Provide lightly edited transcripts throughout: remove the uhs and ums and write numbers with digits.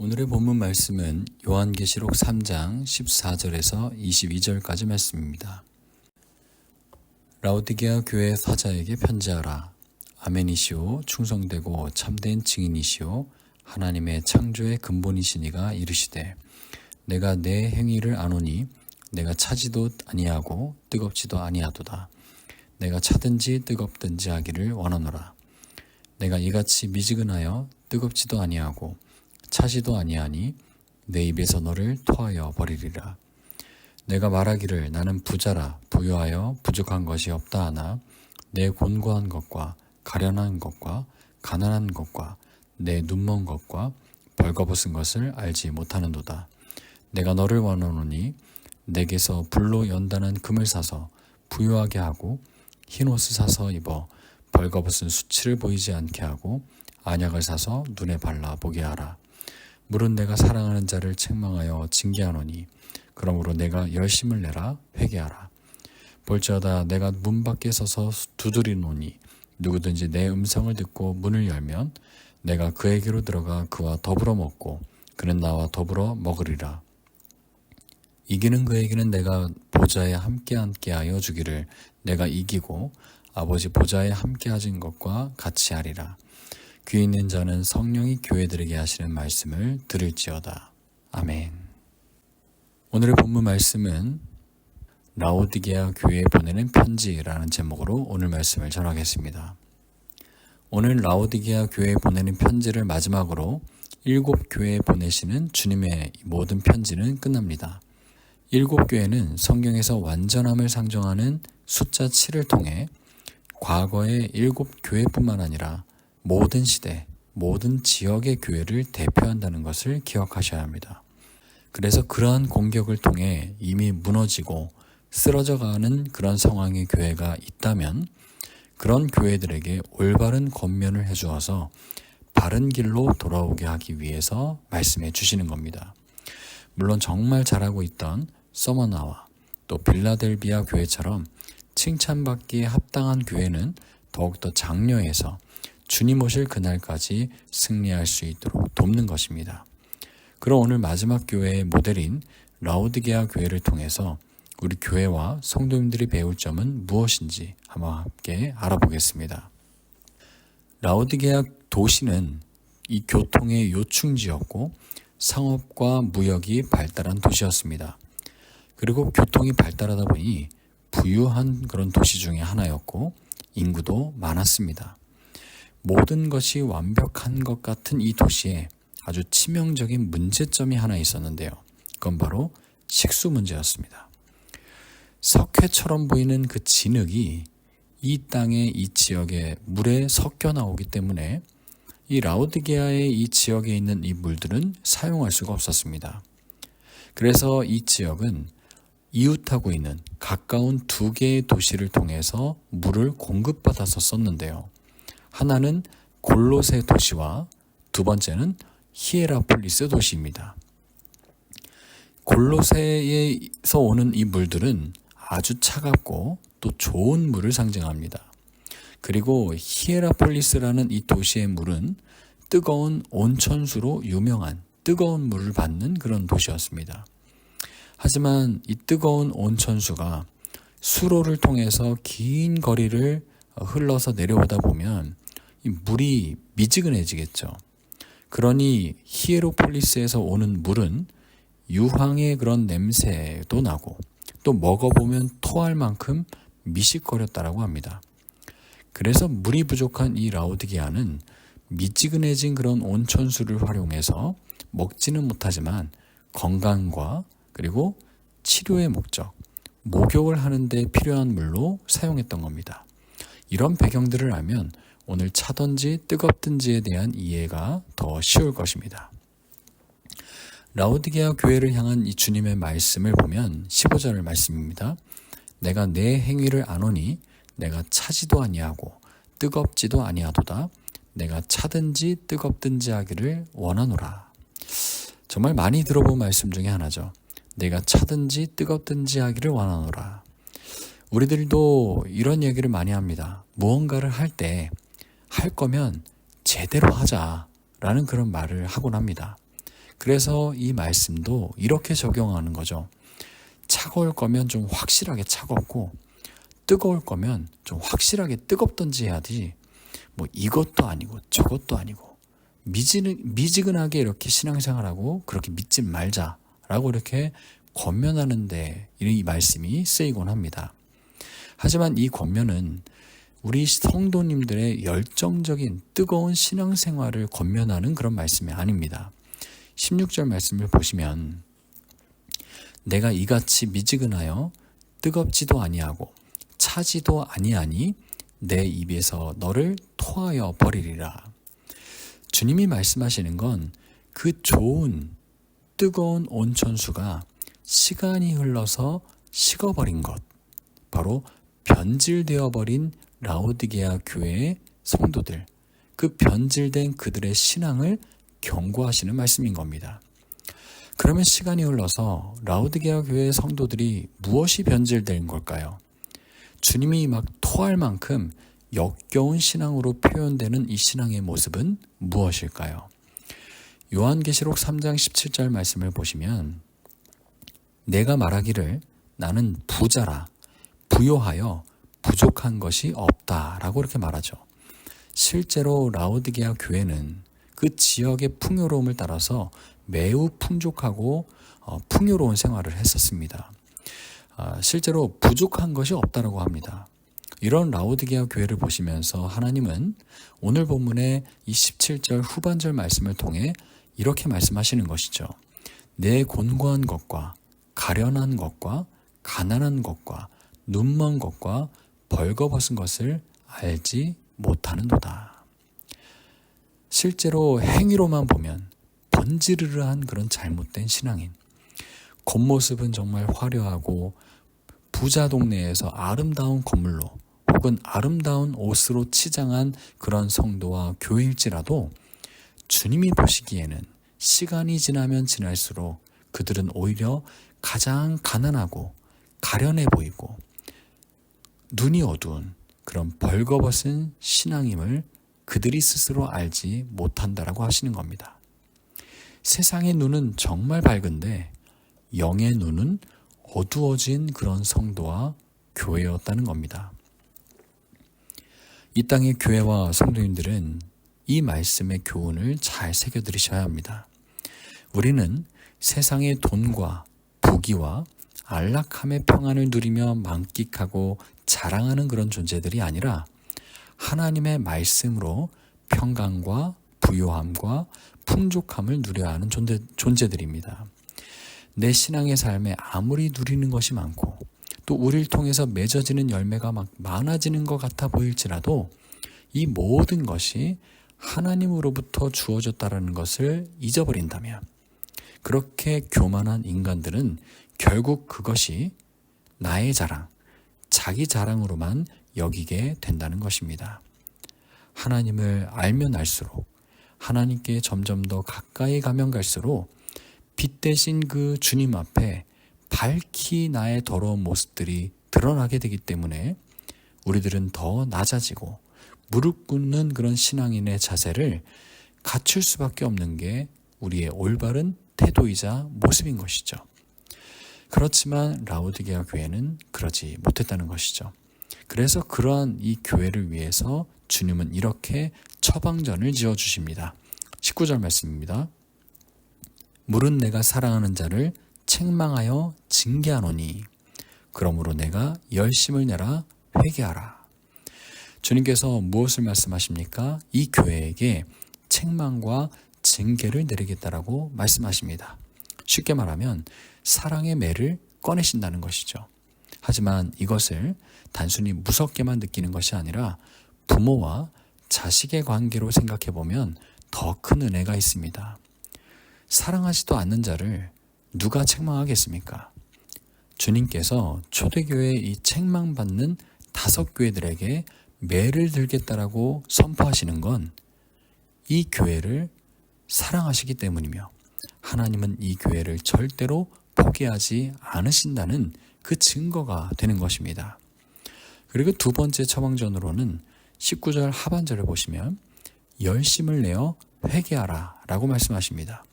오늘의 본문 말씀은 요한계시록 3장 14절에서 22절까지 말씀입니다. 라오디게아 교회 사자에게 편지하라. 아멘이시오 충성되고 참된 증인이시오 하나님의 창조의 근본이시니가 이르시되 내가 내 행위를 아노니 내가 차지도 아니하고 뜨겁지도 아니하도다. 내가 차든지 뜨겁든지 하기를 원하노라. 내가 이같이 미지근하여 뜨겁지도 아니하고 차지도 아니하니 내 입에서 너를 토하여 버리리라. 내가 말하기를 나는 부자라 부유하여 부족한 것이 없다 하나 내 곤고한 것과 가련한 것과 가난한 것과 내 눈먼 것과 벌거벗은 것을 알지 못하는도다. 내가 너를 원하노니 내게서 불로 연단한 금을 사서 부유하게 하고 흰옷을 사서 입어 벌거벗은 수치를 보이지 않게 하고 안약을 사서 눈에 발라 보게 하라. 물은 내가 사랑하는 자를 책망하여 징계하노니 그러므로 내가 열심을 내라 회개하라. 볼지어다 내가 문 밖에 서서 두드리노니 누구든지 내 음성을 듣고 문을 열면 내가 그에게로 들어가 그와 더불어 먹고 그는 나와 더불어 먹으리라. 이기는 그에게는 내가 보좌에 함께 하여 주기를 내가 이기고 아버지 보좌에 함께 하신 것과 같이 하리라. 귀 있는 자는 성령이 교회들에게 하시는 말씀을 들을지어다. 아멘. 오늘의 본문 말씀은 라오디게아 교회에 보내는 편지라는 제목으로 오늘 말씀을 전하겠습니다. 오늘 라오디게아 교회에 보내는 편지를 마지막으로 7교회에 보내시는 주님의 모든 편지는 끝납니다. 7교회는 성경에서 완전함을 상정하는 숫자 7을 통해 과거의 7교회뿐만 아니라 모든 시대, 모든 지역의 교회를 대표한다는 것을 기억하셔야 합니다. 그래서 그러한 공격을 통해 이미 무너지고 쓰러져가는 그런 상황의 교회가 있다면 그런 교회들에게 올바른 권면을 해주어서 바른 길로 돌아오게 하기 위해서 말씀해 주시는 겁니다. 물론 정말 잘하고 있던 서머나와 또 빌라델비아 교회처럼 칭찬받기에 합당한 교회는 더욱더 장려해서 주님 오실 그날까지 승리할 수 있도록 돕는 것입니다. 그럼 오늘 마지막 교회의 모델인 라오디게아 교회를 통해서 우리 교회와 성도님들이 배울 점은 무엇인지 한번 함께 알아보겠습니다. 라오디게아 도시는 이 교통의 요충지였고 상업과 무역이 발달한 도시였습니다. 그리고 교통이 발달하다 보니 부유한 그런 도시 중에 하나였고 인구도 많았습니다. 모든 것이 완벽한 것 같은 이 도시에 아주 치명적인 문제점이 하나 있었는데요. 그건 바로 식수 문제였습니다. 석회처럼 보이는 그 진흙이 이 땅의 이 지역의 물에 섞여 나오기 때문에 이 라오디게아의 이 지역에 있는 이 물들은 사용할 수가 없었습니다. 그래서 이 지역은 이웃하고 있는 가까운 2개의 도시를 통해서 물을 공급받아서 썼는데요. 하나는 골로새 도시와 두 번째는 히에라폴리스 도시입니다. 골로새에서 오는 이 물들은 아주 차갑고 또 좋은 물을 상징합니다. 그리고 히에라폴리스라는 이 도시의 물은 뜨거운 온천수로 유명한 뜨거운 물을 받는 그런 도시였습니다. 하지만 이 뜨거운 온천수가 수로를 통해서 긴 거리를 흘러서 내려오다 보면 이 물이 미지근해지겠죠. 그러니 히에로폴리스에서 오는 물은 유황의 그런 냄새도 나고 또 먹어보면 토할 만큼 미식거렸다라고 합니다. 그래서 물이 부족한 이 라오디게아는 미지근해진 그런 온천수를 활용해서 먹지는 못하지만 건강과 그리고 치료의 목적, 목욕을 하는 데 필요한 물로 사용했던 겁니다. 이런 배경들을 알면 오늘 차든지 뜨겁든지에 대한 이해가 더 쉬울 것입니다. 라오디게아 교회를 향한 이 주님의 말씀을 보면 15절 말씀입니다. 내가 내 행위를 아노니 내가 차지도 아니하고 뜨겁지도 아니하도다. 내가 차든지 뜨겁든지 하기를 원하노라. 정말 많이 들어본 말씀 중에 하나죠. 내가 차든지 뜨겁든지 하기를 원하노라. 우리들도 이런 얘기를 많이 합니다. 무언가를 할 때 할 거면 제대로 하자라는 그런 말을 하곤 합니다. 그래서 이 말씀도 이렇게 적용하는 거죠. 차가울 거면 좀 확실하게 차갑고 뜨거울 거면 좀 확실하게 뜨겁던지 해야지 뭐 이것도 아니고 저것도 아니고 미지근하게 이렇게 신앙생활하고 그렇게 믿지 말자라고 이렇게 권면하는데 이 말씀이 쓰이곤 합니다. 하지만 이 권면은 우리 성도님들의 열정적인 뜨거운 신앙생활을 권면하는 그런 말씀이 아닙니다. 16절 말씀을 보시면 내가 이같이 미지근하여 뜨겁지도 아니하고 차지도 아니하니 내 입에서 너를 토하여 버리리라. 주님이 말씀하시는 건 그 좋은 뜨거운 온천수가 시간이 흘러서 식어버린 것, 바로 변질되어 버린 라오디게아 교회의 성도들, 그 변질된 그들의 신앙을 경고하시는 말씀인 겁니다. 그러면 시간이 흘러서 라오디게아 교회의 성도들이 무엇이 변질된 걸까요? 주님이 막 토할 만큼 역겨운 신앙으로 표현되는 이 신앙의 모습은 무엇일까요? 요한계시록 3장 17절 말씀을 보시면 내가 말하기를 나는 부자라 부요하여 부족한 것이 없다라고 이렇게 말하죠. 실제로 라오디게아 교회는 그 지역의 풍요로움을 따라서 매우 풍족하고 풍요로운 생활을 했었습니다. 실제로 부족한 것이 없다라고 합니다. 이런 라오디게아 교회를 보시면서 하나님은 오늘 본문의 이 17절 후반절 말씀을 통해 이렇게 말씀하시는 것이죠. 내 곤고한 것과 가련한 것과 가난한 것과 눈먼 것과 벌거벗은 것을 알지 못하는도다. 실제로 행위로만 보면 번지르르한 그런 잘못된 신앙인, 겉모습은 정말 화려하고 부자 동네에서 아름다운 건물로 혹은 아름다운 옷으로 치장한 그런 성도와 교회일지라도 주님이 보시기에는 시간이 지나면 지날수록 그들은 오히려 가장 가난하고 가련해 보이고 눈이 어두운 그런 벌거벗은 신앙임을 그들이 스스로 알지 못한다라고 하시는 겁니다. 세상의 눈은 정말 밝은데 영의 눈은 어두워진 그런 성도와 교회였다는 겁니다. 이 땅의 교회와 성도님들은 이 말씀의 교훈을 잘 새겨 들으셔야 합니다. 우리는 세상의 돈과 부귀와 안락함의 평안을 누리며 만끽하고 자랑하는 그런 존재들이 아니라 하나님의 말씀으로 평강과 부요함과 풍족함을 누려야 하는 존재들입니다. 내 신앙의 삶에 아무리 누리는 것이 많고 또 우리를 통해서 맺어지는 열매가 막 많아지는 것 같아 보일지라도 이 모든 것이 하나님으로부터 주어졌다라는 것을 잊어버린다면 그렇게 교만한 인간들은 결국 그것이 나의 자랑, 자기 자랑으로만 여기게 된다는 것입니다. 하나님을 알면 알수록 하나님께 점점 더 가까이 가면 갈수록 빛 대신 그 주님 앞에 밝히 나의 더러운 모습들이 드러나게 되기 때문에 우리들은 더 낮아지고 무릎 꿇는 그런 신앙인의 자세를 갖출 수밖에 없는 게 우리의 올바른 태도이자 모습인 것이죠. 그렇지만 라오디게아 교회는 그러지 못했다는 것이죠. 그래서 그러한 이 교회를 위해서 주님은 이렇게 처방전을 지어주십니다. 19절 말씀입니다. 물은 내가 사랑하는 자를 책망하여 징계하노니 그러므로 내가 열심을 내라 회개하라. 주님께서 무엇을 말씀하십니까? 이 교회에게 책망과 징계를 내리겠다라고 말씀하십니다. 쉽게 말하면 사랑의 매를 꺼내신다는 것이죠. 하지만 이것을 단순히 무섭게만 느끼는 것이 아니라 부모와 자식의 관계로 생각해 보면 더 큰 은혜가 있습니다. 사랑하지도 않는 자를 누가 책망하겠습니까? 주님께서 초대교회의 이 책망받는 5교회들에게 매를 들겠다라고 선포하시는 건 이 교회를 사랑하시기 때문이며 하나님은 이 교회를 절대로 포기하지 않으신다는 그 증거가 되는 것입니다. 그리고 두 번째 처방전으로는 19절 하반절을 보시면 열심을 내어 회개하라 라고 말씀하십니다.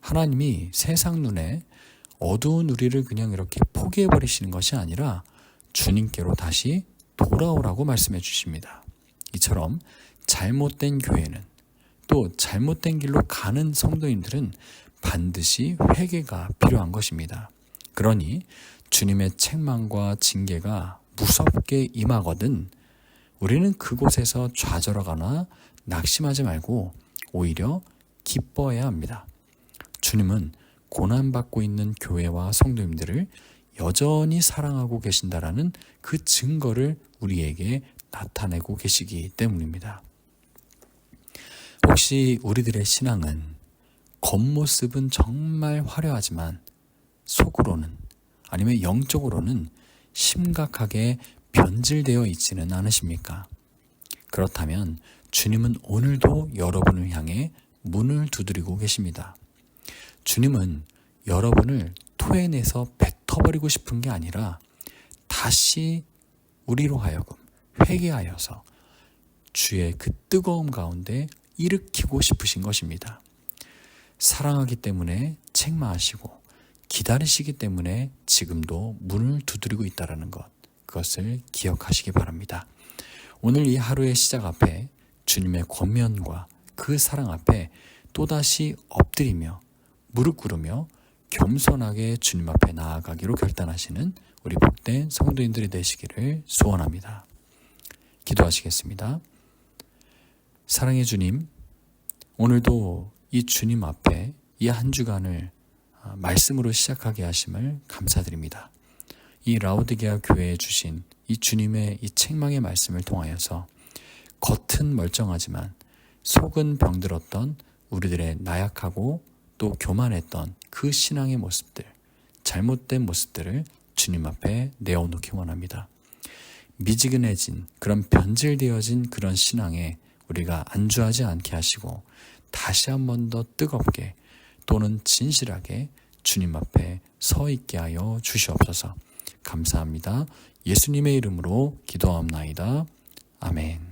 하나님이 세상 눈에 어두운 우리를 그냥 이렇게 포기해버리시는 것이 아니라 주님께로 다시 돌아오라고 말씀해 주십니다. 이처럼 잘못된 교회는, 또 잘못된 길로 가는 성도님들은 반드시 회개가 필요한 것입니다. 그러니 주님의 책망과 징계가 무섭게 임하거든 우리는 그곳에서 좌절하거나 낙심하지 말고 오히려 기뻐해야 합니다. 주님은 고난받고 있는 교회와 성도님들을 여전히 사랑하고 계신다라는 그 증거를 우리에게 나타내고 계시기 때문입니다. 혹시 우리들의 신앙은 겉모습은 정말 화려하지만 속으로는, 아니면 영적으로는 심각하게 변질되어 있지는 않으십니까? 그렇다면 주님은 오늘도 여러분을 향해 문을 두드리고 계십니다. 주님은 여러분을 토해내서 뱉어버리고 싶은 게 아니라 다시 우리로 하여금 회개하여서 주의 그 뜨거움 가운데 일으키고 싶으신 것입니다. 사랑하기 때문에 책망하시고 기다리시기 때문에 지금도 문을 두드리고 있다는 것, 그것을 기억하시기 바랍니다. 오늘 이 하루의 시작 앞에 주님의 권면과 그 사랑 앞에 또다시 엎드리며 무릎 꿇으며 겸손하게 주님 앞에 나아가기로 결단하시는 우리 복된 성도인들이 되시기를 소원합니다. 기도하시겠습니다. 사랑의 주님, 오늘도 이 주님 앞에 이 한 주간을 말씀으로 시작하게 하심을 감사드립니다. 이 라오디게아 교회에 주신 이 주님의 이 책망의 말씀을 통하여서 겉은 멀쩡하지만 속은 병들었던 우리들의 나약하고 또 교만했던 그 신앙의 모습들, 잘못된 모습들을 주님 앞에 내어놓기 원합니다. 미지근해진 그런 변질되어진 그런 신앙에 우리가 안주하지 않게 하시고 다시 한 번 더 뜨겁게 또는 진실하게 주님 앞에 서 있게 하여 주시옵소서. 감사합니다. 예수님의 이름으로 기도하옵나이다. 아멘.